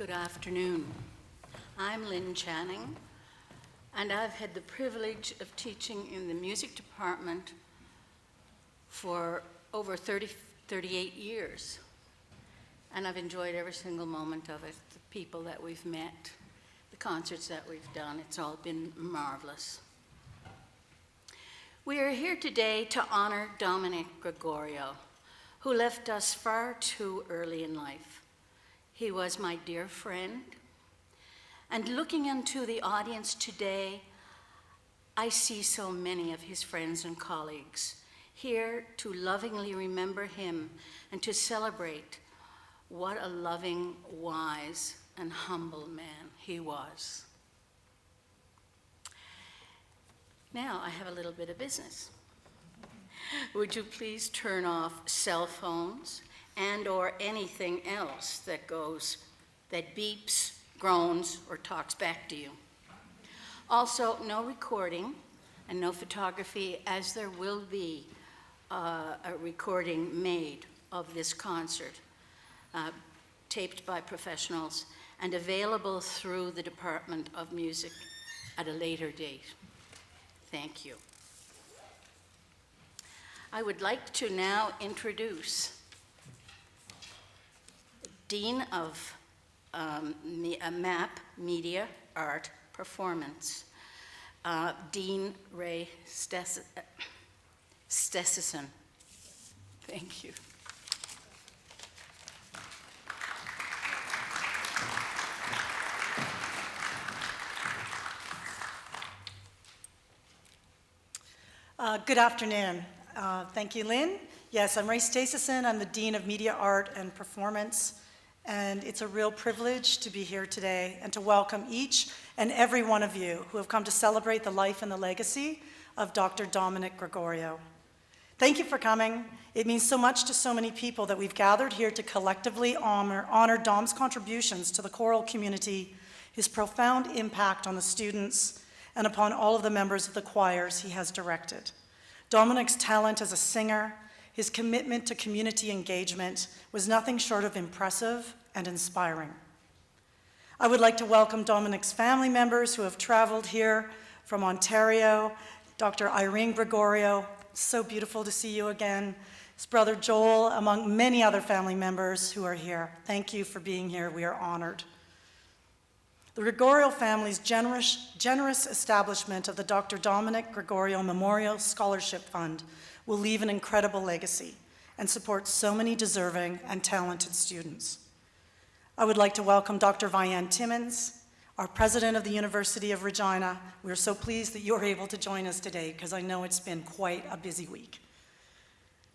Good afternoon. I'm Lynn Channing, and I've had the privilege of teaching in the music department for over 38 years. And I've enjoyed every single moment of it, the people that we've met, the concerts that we've done. It's all been marvelous. We are here today to honor Dominic Gregorio, who left us far too early in life. He was my dear friend, and looking into the audience today, I see so many of his friends and colleagues here to lovingly remember him and to celebrate what a loving, wise, and humble man he was. Now I have a little bit of business. Would you please turn off cell phones and or anything else that beeps, groans, or talks back to you. Also, no recording and no photography, as there will be a recording made of this concert, taped by professionals and available through the Department of Music at a later date. Thank you. I would like to now introduce Dean of MAP, Media, Art, Performance, Dean Ray Stessison. Thank you. Good afternoon. Thank you, Lynn. Yes, I'm Ray Stessison. I'm the Dean of Media, Art, and Performance. And it's a real privilege to be here today and to welcome each and every one of you who have come to celebrate the life and the legacy of Dr. Dominic Gregorio. Thank you for coming. It means so much to so many people that we've gathered here to collectively honor Dom's contributions to the choral community, his profound impact on the students, and upon all of the members of the choirs he has directed. Dominic's talent as a singer, his commitment to community engagement was nothing short of impressive and inspiring. I would like to welcome Dominic's family members who have traveled here from Ontario, Dr. Irene Gregorio, so beautiful to see you again, his brother Joel, among many other family members who are here. Thank you for being here, we are honored. The Gregorio family's generous establishment of the Dr. Dominic Gregorio Memorial Scholarship Fund will leave an incredible legacy and support so many deserving and talented students. I would like to welcome Dr. Vianne Timmins, our president of the University of Regina. We're so pleased that you're able to join us today because I know it's been quite a busy week.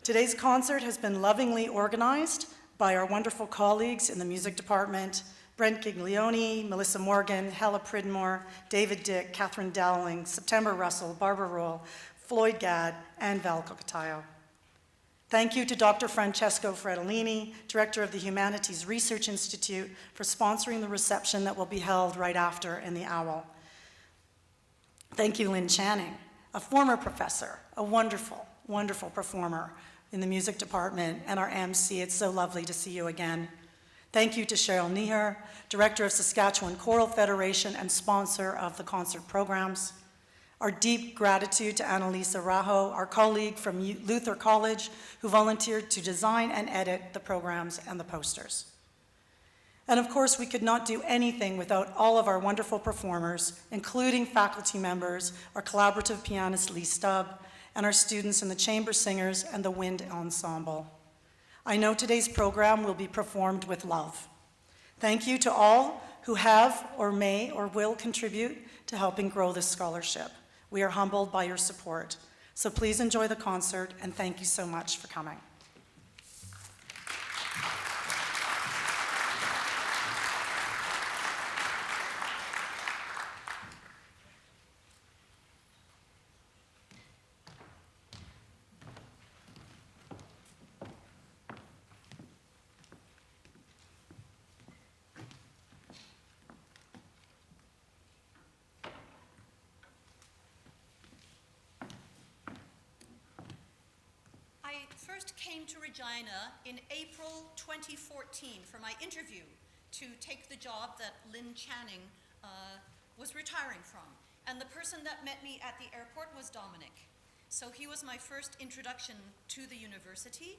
Today's concert has been lovingly organized by our wonderful colleagues in the music department, Brent Giglione, Melissa Morgan, Hella Pridmore, David Dick, Catherine Dowling, September Russell, Barbara Roll, Floyd Gadd, and Val Cocatayo. Thank you to Dr. Francesco Fredolini, Director of the Humanities Research Institute, for sponsoring the reception that will be held right after in the Owl. Thank you, Lynn Channing, a former professor, a wonderful, wonderful performer in the music department, and our MC. It's so lovely to see you again. Thank you to Cheryl Neher, Director of Saskatchewan Choral Federation and sponsor of the concert programs. Our deep gratitude to Annalisa Rajo, our colleague from Luther College, who volunteered to design and edit the programs and the posters. And of course, we could not do anything without all of our wonderful performers, including faculty members, our collaborative pianist Lee Stubb, and our students in the chamber singers and the wind ensemble. I know today's program will be performed with love. Thank you to all who have or may or will contribute to helping grow this scholarship. We are humbled by your support. So please enjoy the concert, and thank you so much for coming. I first came to Regina in April 2014 for my interview to take the job that Lynn Channing was retiring from. And the person that met me at the airport was Dominic. So he was my first introduction to the university.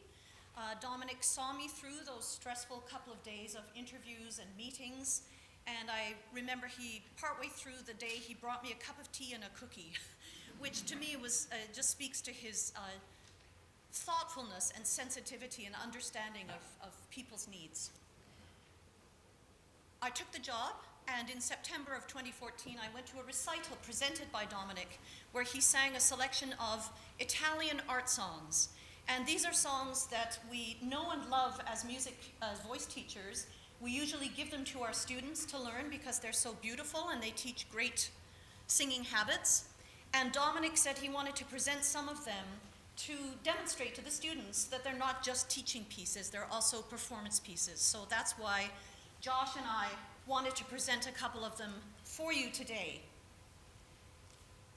Dominic saw me through those stressful couple of days of interviews and meetings, and I remember partway through the day, he brought me a cup of tea and a cookie, which to me was just speaks to his thoughtfulness and sensitivity and understanding of people's needs. I took the job, and in September of 2014, I went to a recital presented by Dominic, where he sang a selection of Italian art songs. And these are songs that we know and love as voice teachers. We usually give them to our students to learn because they're so beautiful and they teach great singing habits. And Dominic said he wanted to present some of them to demonstrate to the students that they're not just teaching pieces, they're also performance pieces. So that's why Josh and I wanted to present a couple of them for you today.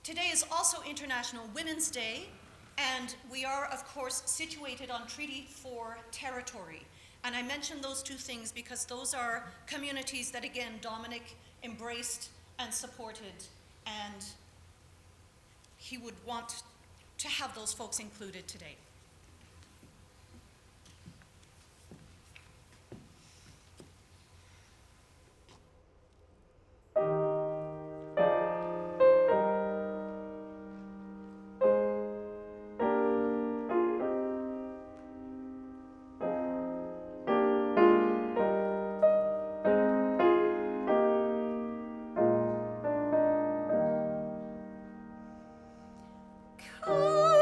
Today is also International Women's Day, and we are, of course, situated on Treaty 4 territory. And I mention those two things because those are communities that, again, Dominic embraced and supported, and he would want to have those folks included today. Caro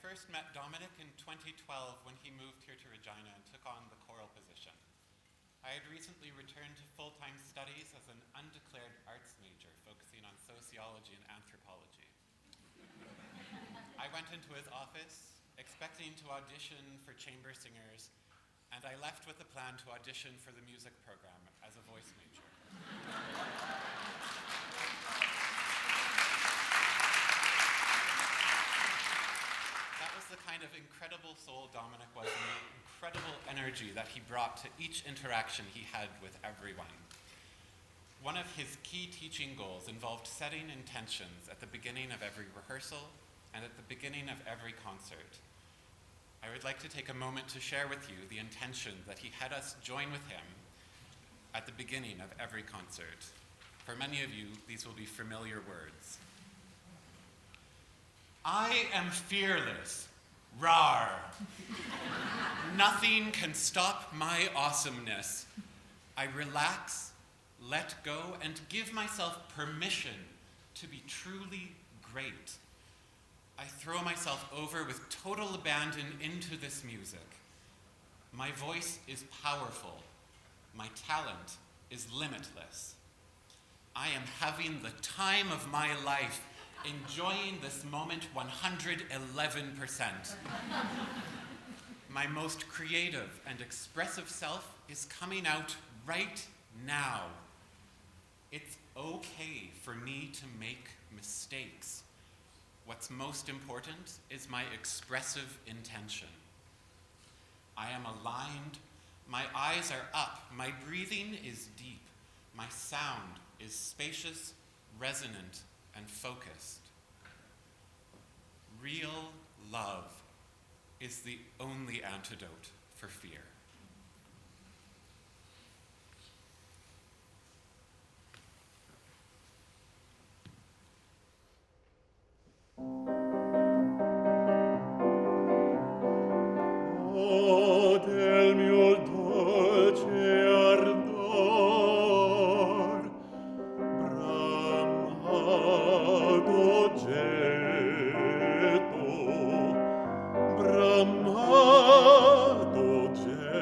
first met Dominic in 2012 when he moved here to Regina and took on the choral position. I had recently returned to full-time studies as an undeclared arts major, focusing on sociology and anthropology. I went into his office, expecting to audition for chamber singers, and I left with a plan to audition for the music program as a voice major. That was the kind of incredible soul Dominic was, and the incredible energy that he brought to each interaction he had with everyone. One of his key teaching goals involved setting intentions at the beginning of every rehearsal and at the beginning of every concert. I would like to take a moment to share with you the intention that he had us join with him at the beginning of every concert. For many of you, these will be familiar words. I am fearless. Rawr. Nothing can stop my awesomeness. I relax, let go, and give myself permission to be truly great. I throw myself over with total abandon into this music. My voice is powerful. My talent is limitless. I am having the time of my life, enjoying this moment 111%. My most creative and expressive self is coming out right now. It's okay for me to make mistakes. What's most important is my expressive intention. I am aligned, my eyes are up, my breathing is deep, my sound is spacious, resonant, and focused. Real love is the only antidote for fear. O del mio dolce ardor, bramado getto, bramado getto.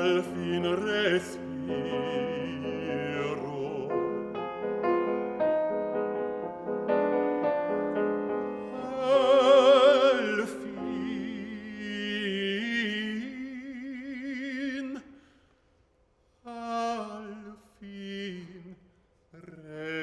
al fin respiro. Al fin respiro.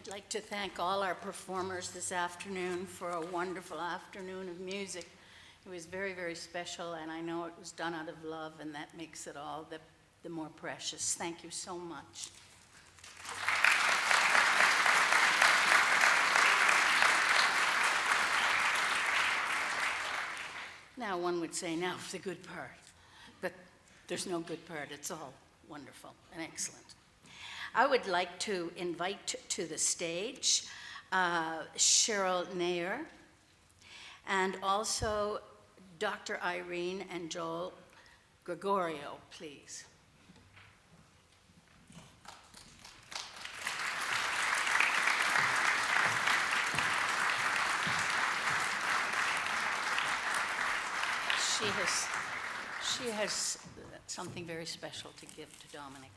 I'd like to thank all our performers this afternoon for a wonderful afternoon of music. It was very, very special, and I know it was done out of love, and that makes it all the more precious. Thank you so much. Now, one would say, now for the good part, but there's no good part. It's all wonderful and excellent. I would like to invite to the stage Cheryl Nair and also Dr. Irene and Joel Gregorio, please. She has something very special to give to Dominic.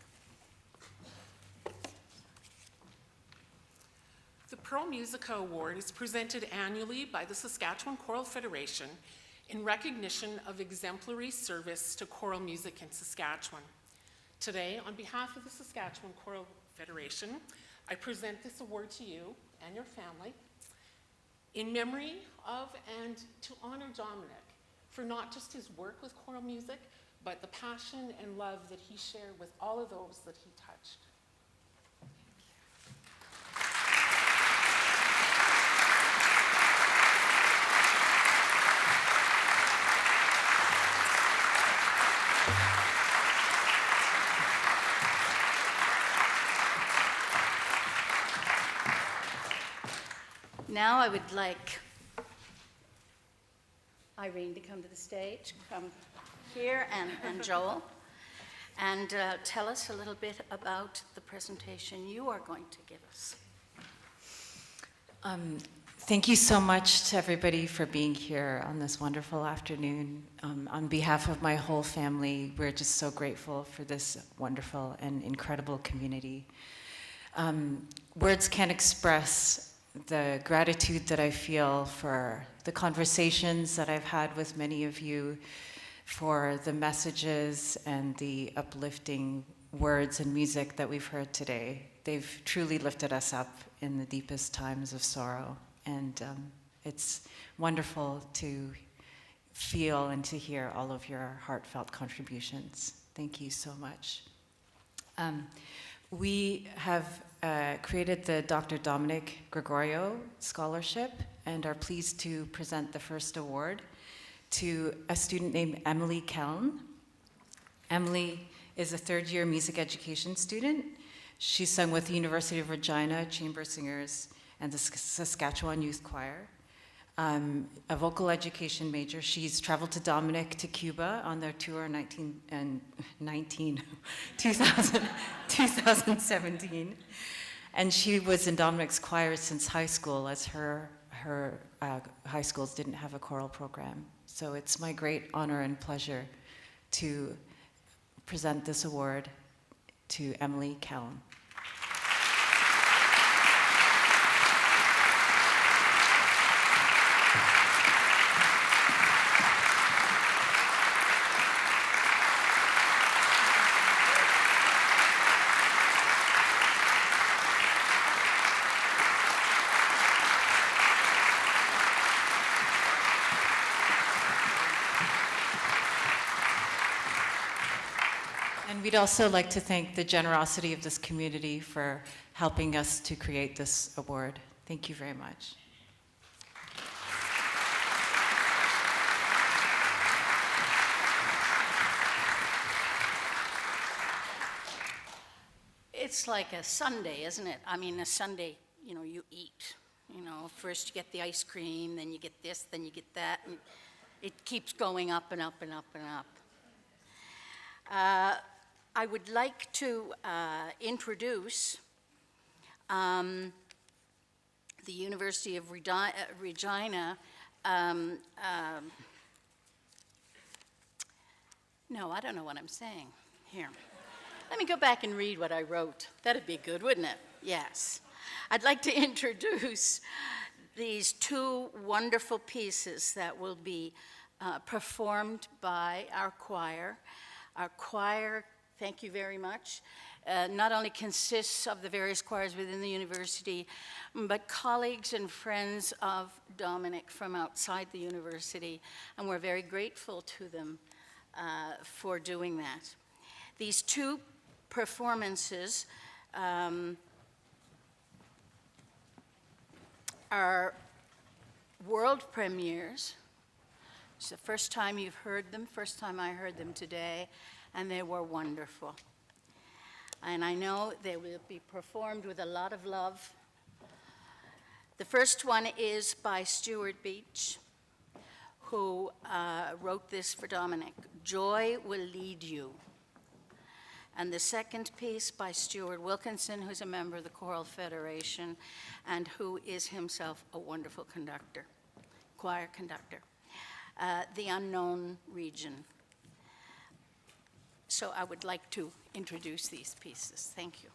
The Pearl Musica Award is presented annually by the Saskatchewan Choral Federation in recognition of exemplary service to choral music in Saskatchewan. Today, on behalf of the Saskatchewan Choral Federation, I present this award to you and your family in memory of and to honor Dominic for not just his work with choral music, but the passion and love that he shared with all of those that he touched. Now I would like Irene to come to the stage, come here, and Joel, and tell us a little bit about the presentation you are going to give us. Thank you so much to everybody for being here on this wonderful afternoon. On behalf of my whole family, we're just so grateful for this wonderful and incredible community. Words can't express the gratitude that I feel for the conversations that I've had with many of you, for the messages and the uplifting words and music that we've heard today. They've truly lifted us up in the deepest times of sorrow, and it's wonderful to feel and to hear all of your heartfelt contributions. Thank you so much. We have created the Dr. Dominic Gregorio Scholarship and are pleased to present the first award to a student named Emily Keln. Emily is a third-year music education student. She sung with the University of Regina Chamber Singers and the Saskatchewan Youth Choir. A vocal education major. She's traveled to Dominic to Cuba on their tour 2017. And she was in Dominic's choir since high school, as her high schools didn't have a choral program. So it's my great honor and pleasure to present this award to Emily Keln. And we'd also like to thank the generosity of this community for helping us to create this award. Thank you very much. It's like a sundae, isn't it? I mean, a sundae, you eat. First you get the ice cream, then you get this, then you get that, and it keeps going up and up and up and up. I would like to introduce the University of Regina. No, I don't know what I'm saying. Here. Let me go back and read what I wrote. That'd be good, wouldn't it? Yes. I'd like to introduce these two wonderful pieces that will be performed by our choir. Our choir, thank you very much, not only consists of the various choirs within the university, but colleagues and friends of Dominic from outside the university, and we're very grateful to them for doing that. These two performances are world premieres. It's the first time you've heard them, first time I heard them today, and they were wonderful. And I know they will be performed with a lot of love. The first one is by Stuart Beach, who wrote this for Dominic, "Joy Will Lead You." And the second piece by Stuart Wilkinson, who's a member of the Choral Federation and who is himself a wonderful conductor, choir conductor, "The Unknown Region." So I would like to introduce these pieces. Thank you.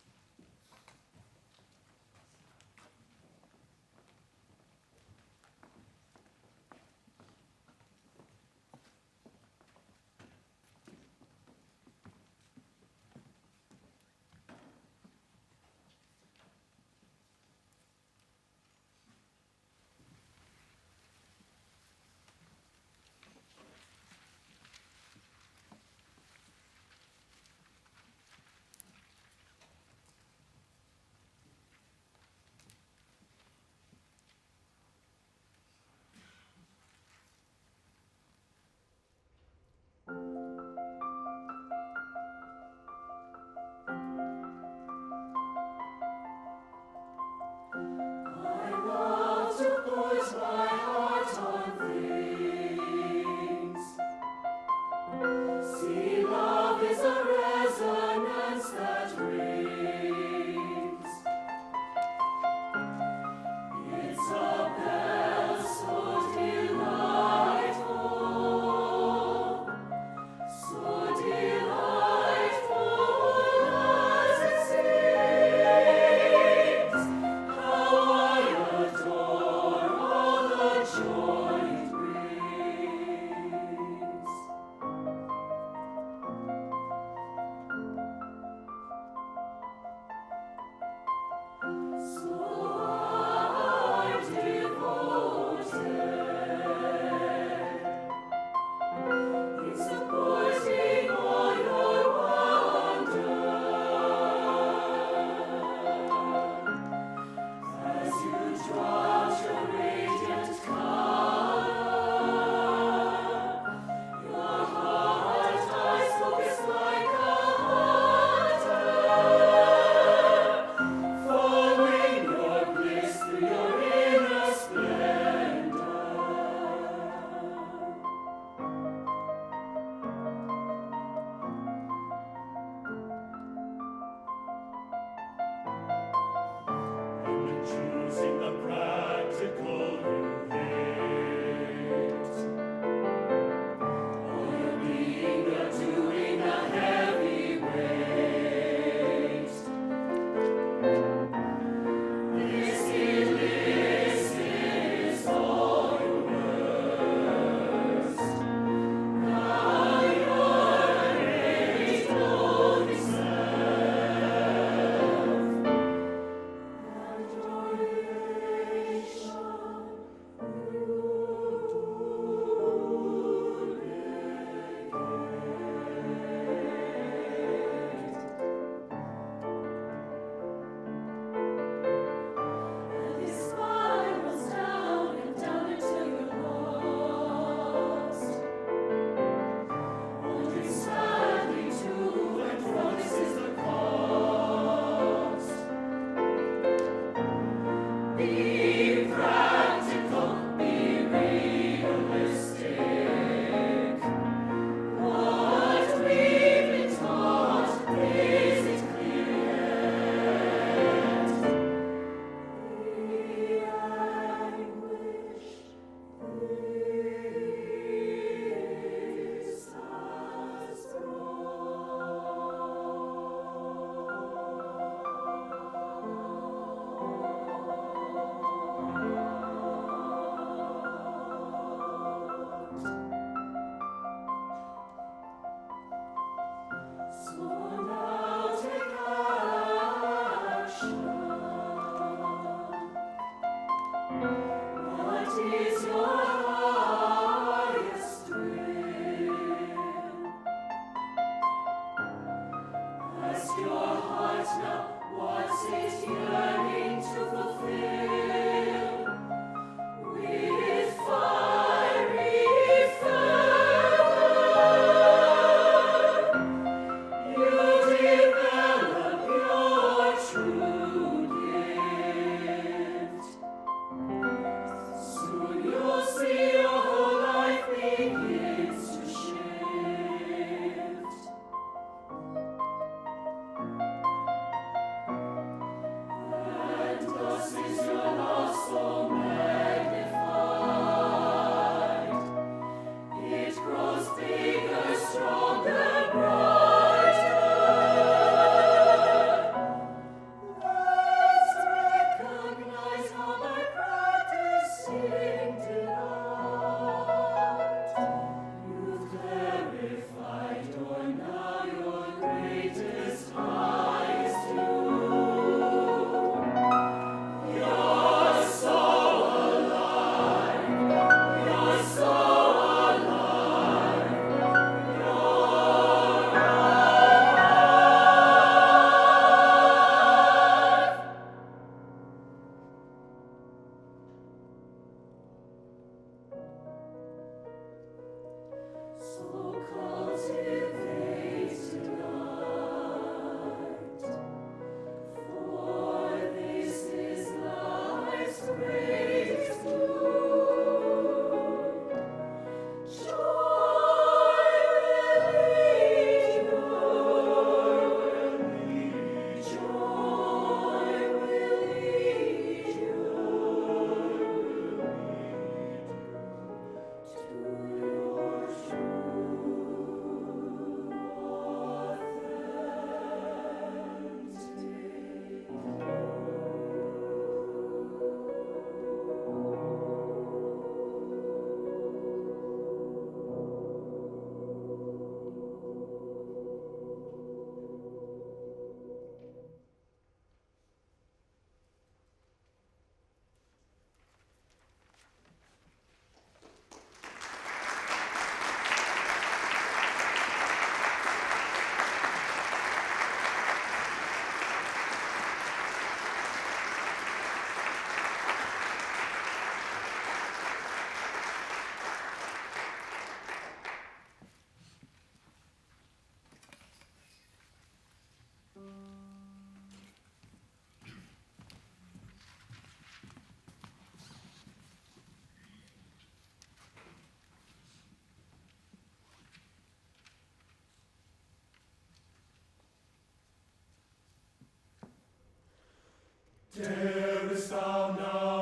Darest thou now?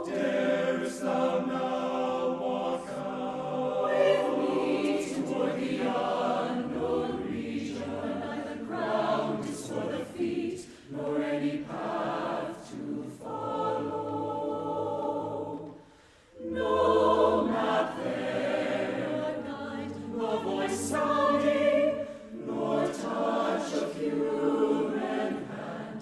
Darest thou now walk out with me toward the unknown region? Neither ground is for the feet, nor any path to follow. No map there, a guide, no voice sounding, nor touch of human hand,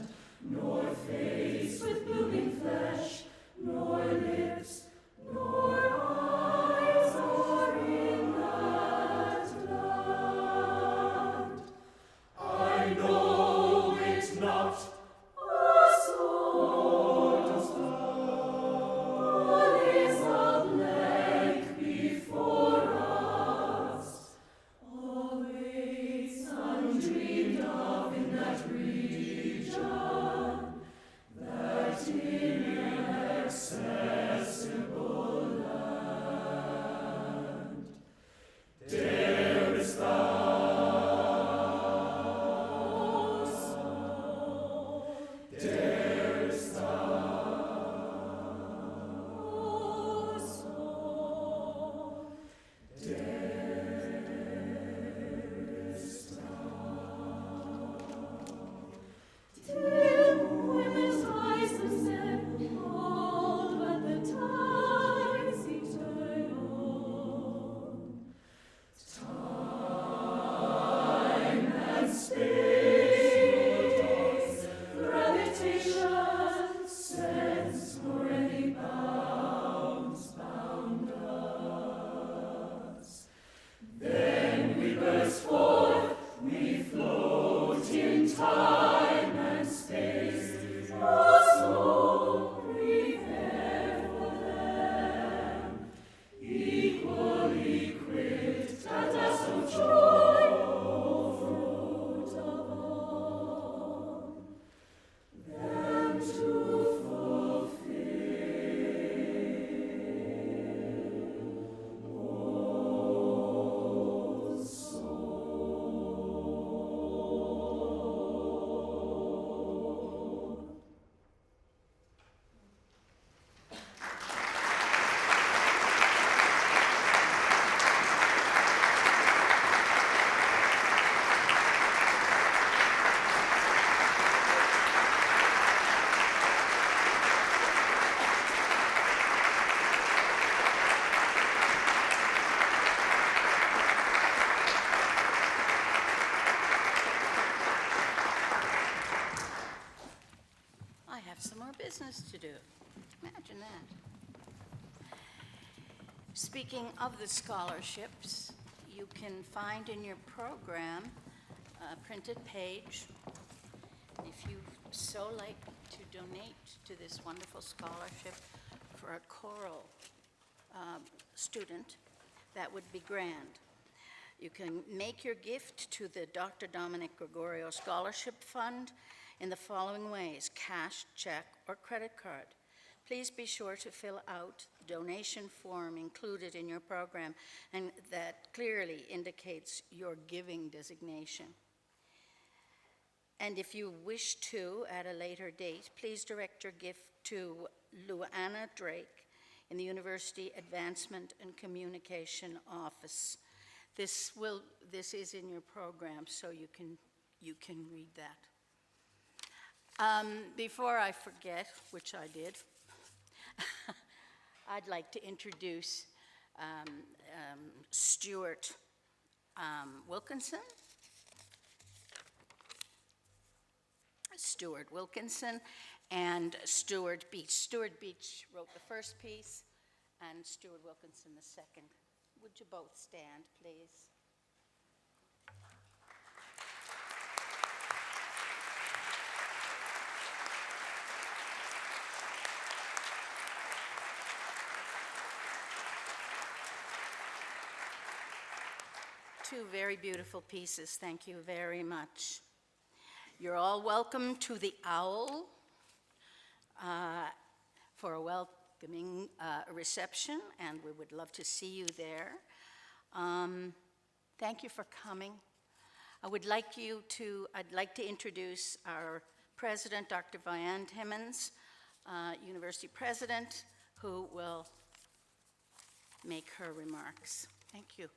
nor face with blooming flesh, nor lips, nor eyes are in that land. I know it not, so dost thou. All is a blank before us. All waits undreamed of in that region, that inaccessible land. Darest thou so? Darest thou so? Darest dim when the tides ascend, cold when the tides eternal. Time and space, gravitation, sense, nor any bounds bound us. Then we burst forth, we float in time and space. Oh, soul, prepare for them, equally equipped, and as so joy, fruit of all, them to fulfill. Oh, soul. I have some more business to do. Imagine that. Speaking of the scholarships, you can find in your program a printed page. If you so like to donate to this wonderful scholarship for a choral student, that would be grand. You can make your gift to the Dr. Dominic Gregorio Scholarship Fund in the following ways: cash, check, or credit card. Please be sure to fill out the donation form included in your program, and that clearly indicates your giving designation. And if you wish to, at a later date, please direct your gift to Luana Drake in the University Advancement and Communication Office. This is in your program, so you can read that. Before I forget, which I did, I'd like to introduce Stuart Wilkinson. Stuart Wilkinson and Stuart Beach. Stuart Beach wrote the first piece, and Stuart Wilkinson the second. Would you both stand, please? Two very beautiful pieces. Thank you very much. You're all welcome to the Owl for a welcoming reception, and we would love to see you there. Thank you for coming. I'd like to introduce our president, Dr. Vianne Timmons, university president, who will make her remarks. Thank you.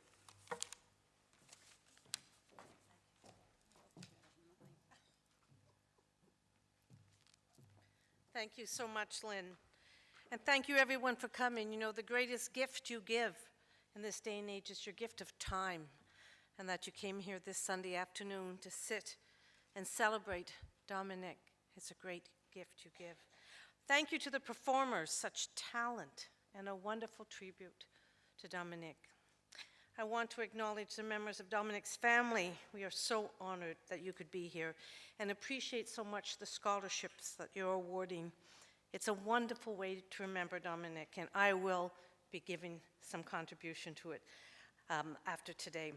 Thank you so much, Lynn. And thank you, everyone, for coming. You know, the greatest gift you give in this day and age is your gift of time, and that you came here this Sunday afternoon to sit and celebrate Dominic. It's a great gift you give. Thank you to the performers, such talent, and a wonderful tribute to Dominic. I want to acknowledge the members of Dominic's family. We are so honored that you could be here and appreciate so much the scholarships that you're awarding. It's a wonderful way to remember Dominic, and I will be giving some contribution to it after today.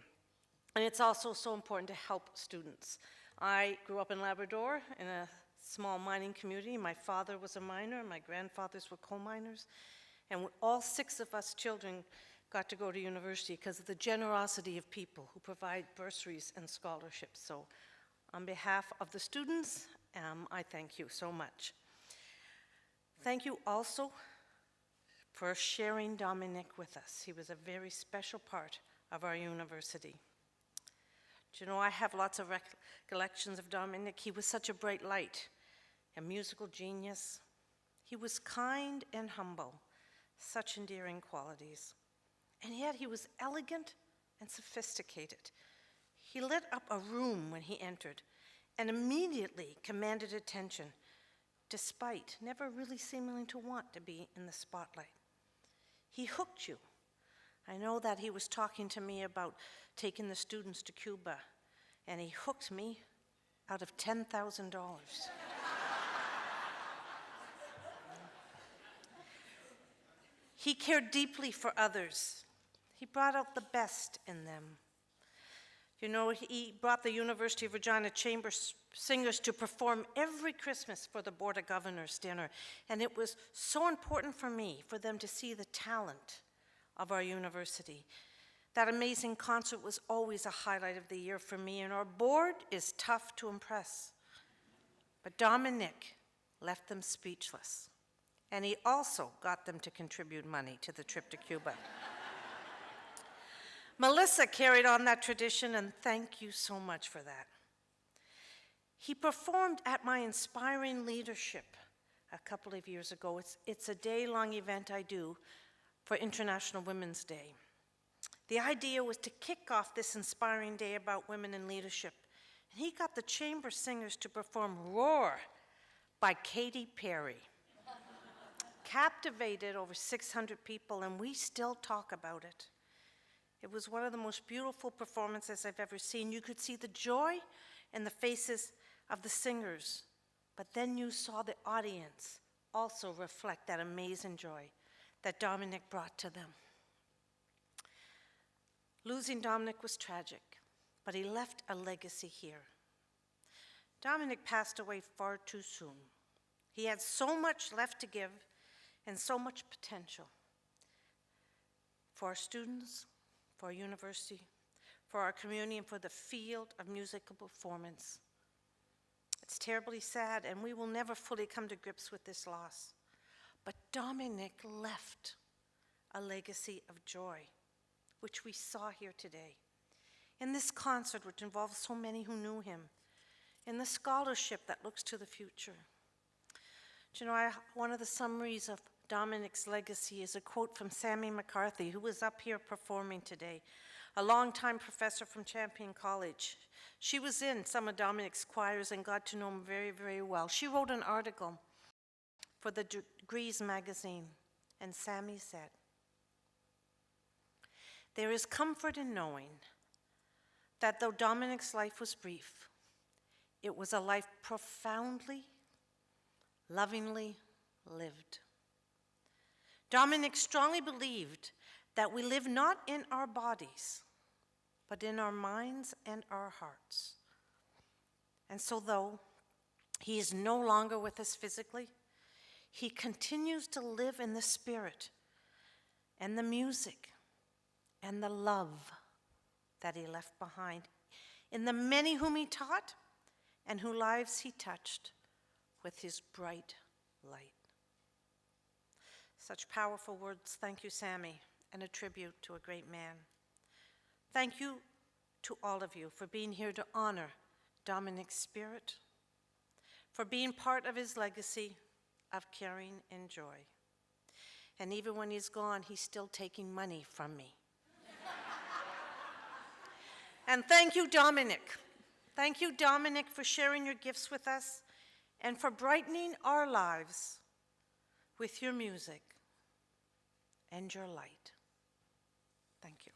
And it's also so important to help students. I grew up in Labrador in a small mining community. My father was a miner, my grandfathers were coal miners, and all 6 of us children got to go to university because of the generosity of people who provide bursaries and scholarships. So on behalf of the students, I thank you so much. Thank you also for sharing Dominic with us. He was a very special part of our university. Do you know, I have lots of recollections of Dominic. He was such a bright light, a musical genius. He was kind and humble, such endearing qualities. And yet he was elegant and sophisticated. He lit up a room when he entered and immediately commanded attention, despite never really seeming to want to be in the spotlight. He hooked you. I know that he was talking to me about taking the students to Cuba, and he hooked me out of $10,000. He cared deeply for others. He brought out the best in them. You know, he brought the University of Regina Chamber Singers to perform every Christmas for the Board of Governors dinner, and it was so important for me for them to see the talent of our university. That amazing concert was always a highlight of the year for me, and our board is tough to impress. But Dominic left them speechless, and he also got them to contribute money to the trip to Cuba. Melissa carried on that tradition, and thank you so much for that. He performed at my Inspiring Leadership a couple of years ago. It's a day-long event I do for International Women's Day. The idea was to kick off this inspiring day about women in leadership, and he got the chamber singers to perform Roar by Katy Perry. Captivated over 600 people, and we still talk about it. It was one of the most beautiful performances I've ever seen. You could see the joy in the faces of the singers, but then you saw the audience also reflect that amazing joy that Dominic brought to them. Losing Dominic was tragic, but he left a legacy here. Dominic passed away far too soon. He had so much left to give and so much potential for our students, for our university, for our community, and for the field of musical performance. It's terribly sad, and we will never fully come to grips with this loss. But Dominic left a legacy of joy, which we saw here today. In this concert, which involves so many who knew him, in the scholarship that looks to the future. Do you know, one of the summaries of Dominic's legacy is a quote from Sammy McCarthy, who was up here performing today, a longtime professor from Champion College. She was in some of Dominic's choirs and got to know him very, very well. She wrote an article for the Degrees magazine, and Sammy said, "There is comfort in knowing that though Dominic's life was brief, it was a life profoundly, lovingly lived. Dominic strongly believed that we live not in our bodies, but in our minds and our hearts. And so though he is no longer with us physically, he continues to live in the spirit and the music and the love that he left behind. in the many whom he taught and whose lives he touched with his bright light. Such powerful words. Thank you, Sammy, and a tribute to a great man. Thank you to all of you for being here to honor Dominic's spirit, for being part of his legacy of caring and joy. And even when he's gone, he's still taking money from me. And thank you, Dominic. Thank you, Dominic, for sharing your gifts with us and for brightening our lives with your music and your light. Thank you.